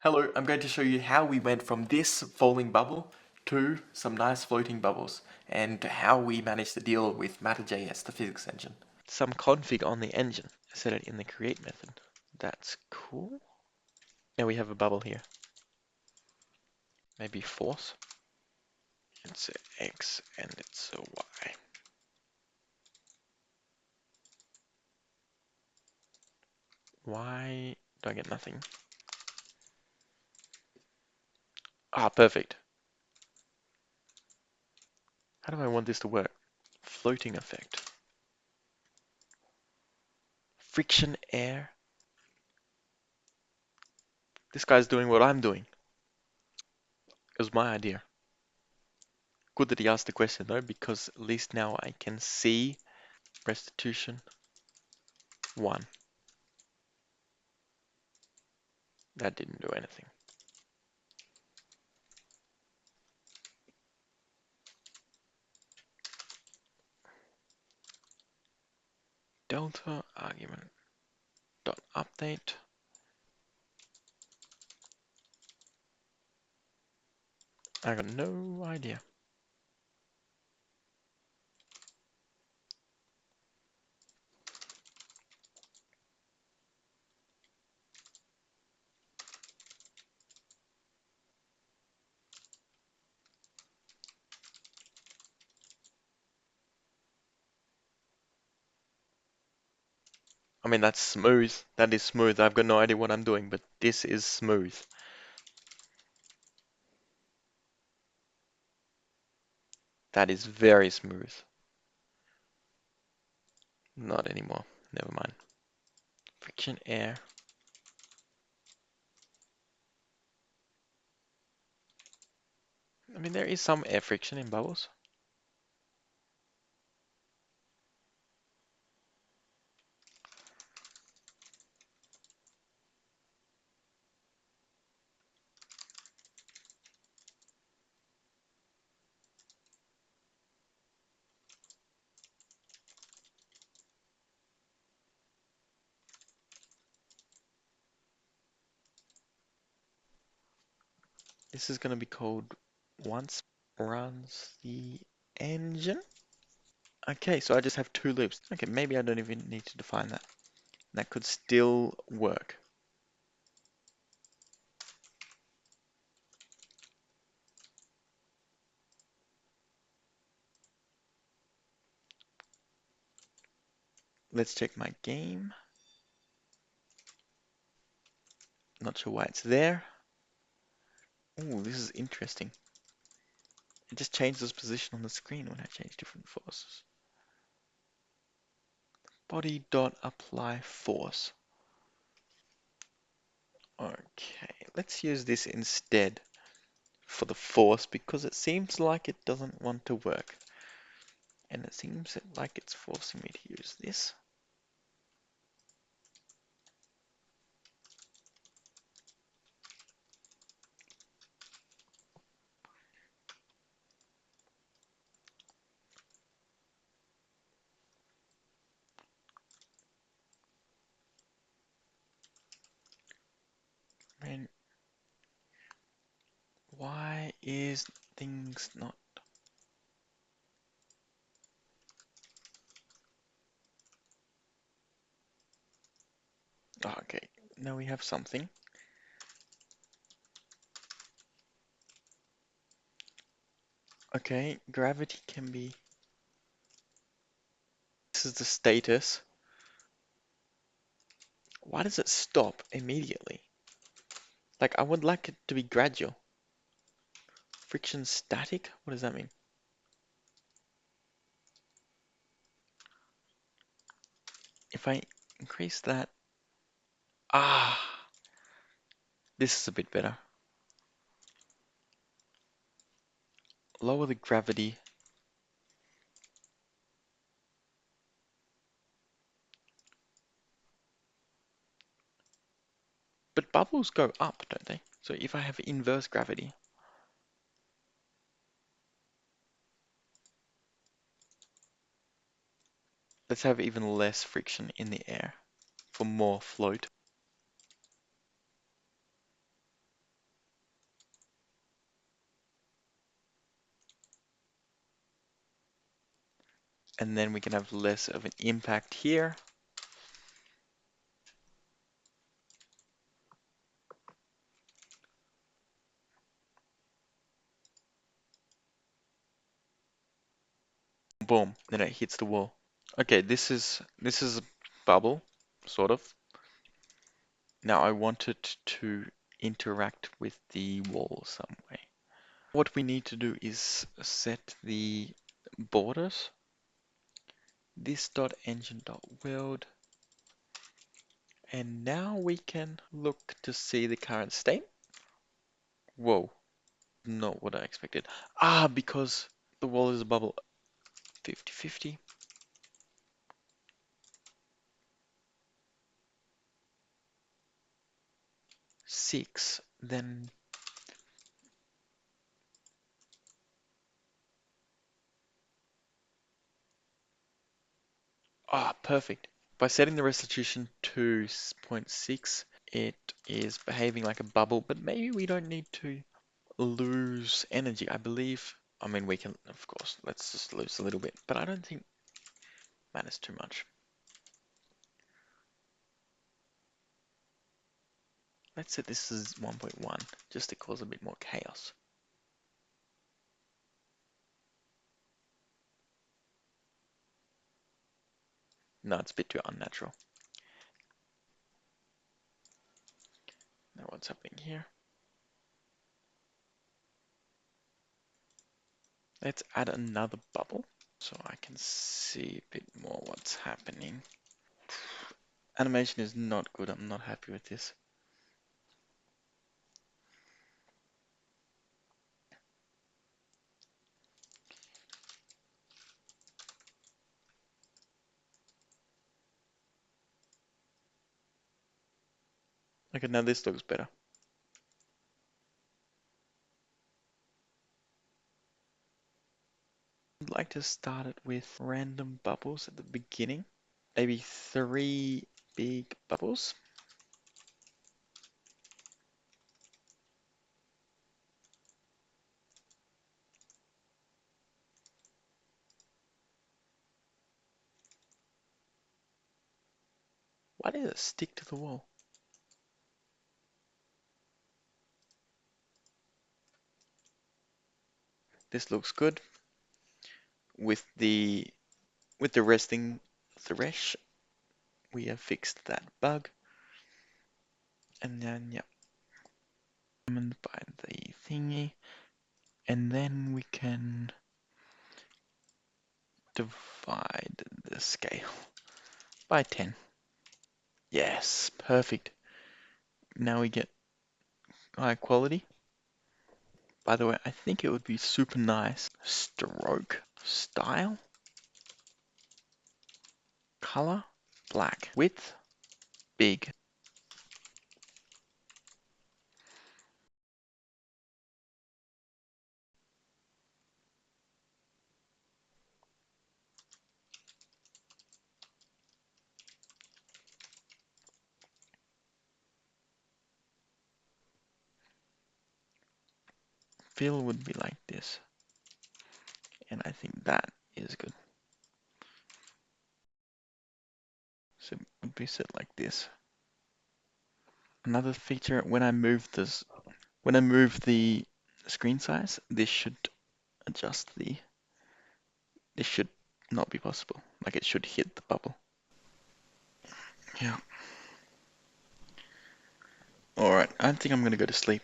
Hello, I'm going to show you how we went from this falling bubble to some nice floating bubbles and how we managed to deal with Matter.js, the physics engine. Some config on the engine. Set it in the create method. That's cool. Now we have a bubble here. Maybe force. It's a X and it's a Y. Why do I get nothing? Ah, perfect. How do I want this to work? Floating effect. Friction air. This guy's doing what I'm doing. It was my idea. Good that he asked the question though, because at least now I can see restitution 1. That didn't do anything. Delta argument dot update. I got no idea. I mean, that's smooth. That is smooth. I've got no idea what I'm doing, but this is smooth. That is very smooth. Not anymore. Never mind. Friction air. I mean, there is some air friction in bubbles. This is going to be called once runs the engine. Okay, so I just have 2 loops. Okay, maybe I don't even need to define that. That could still work. Let's check my game. Not sure why it's there. Oh, this is interesting. It just changes position on the screen when I change different forces. Body.apply force. Okay, let's use this instead for the force because it seems like it doesn't want to work. And it seems like it's forcing me to use this. And why is things not... Oh, okay, now we have something. Okay, gravity can be... This is the status. Why does it stop immediately? Like, I would like it to be gradual. Friction static? What does that mean? If I increase that... Ah, this is a bit better. Lower the gravity. But bubbles go up, don't they? So if I have inverse gravity, let's have even less friction in the air for more float. and then we can have less of an impact here. Boom, then it hits the wall. Okay, this is a bubble, sort of. Now I want it to interact with the wall some way. What we need to do is set the borders. This.engine.world, and now we can look to see the current state. Whoa, not what I expected. Because the wall is a bubble. 50-50. 6, then perfect. By setting the restitution to 0.6, it is behaving like a bubble, but maybe we don't need to lose energy. I believe, I mean, we can, of course, let's just lose a little bit, but I don't think matters too much. Let's set this as 1.1, just to cause a bit more chaos. No, it's a bit too unnatural. Now what's happening here? Let's add another bubble so I can see a bit more what's happening. Animation is not good. I'm not happy with this. Okay, now this looks better. I'd like to start it with random bubbles at the beginning. Maybe 3 big bubbles. Why does it stick to the wall? This looks good. With the resting thresh, we have fixed that bug. And then, yeah, by the thingy. And then we can divide the scale by 10. Yes, perfect. Now we get high quality. By the way, I think it would be super nice. Stroke, style, color, black, width, big. Fill would be like this. And I think that is good. So it would be set like this. Another feature, when I move the screen size, this should adjust this should not be possible. Like it should hit the bubble. Yeah. Alright, I think I'm gonna go to sleep.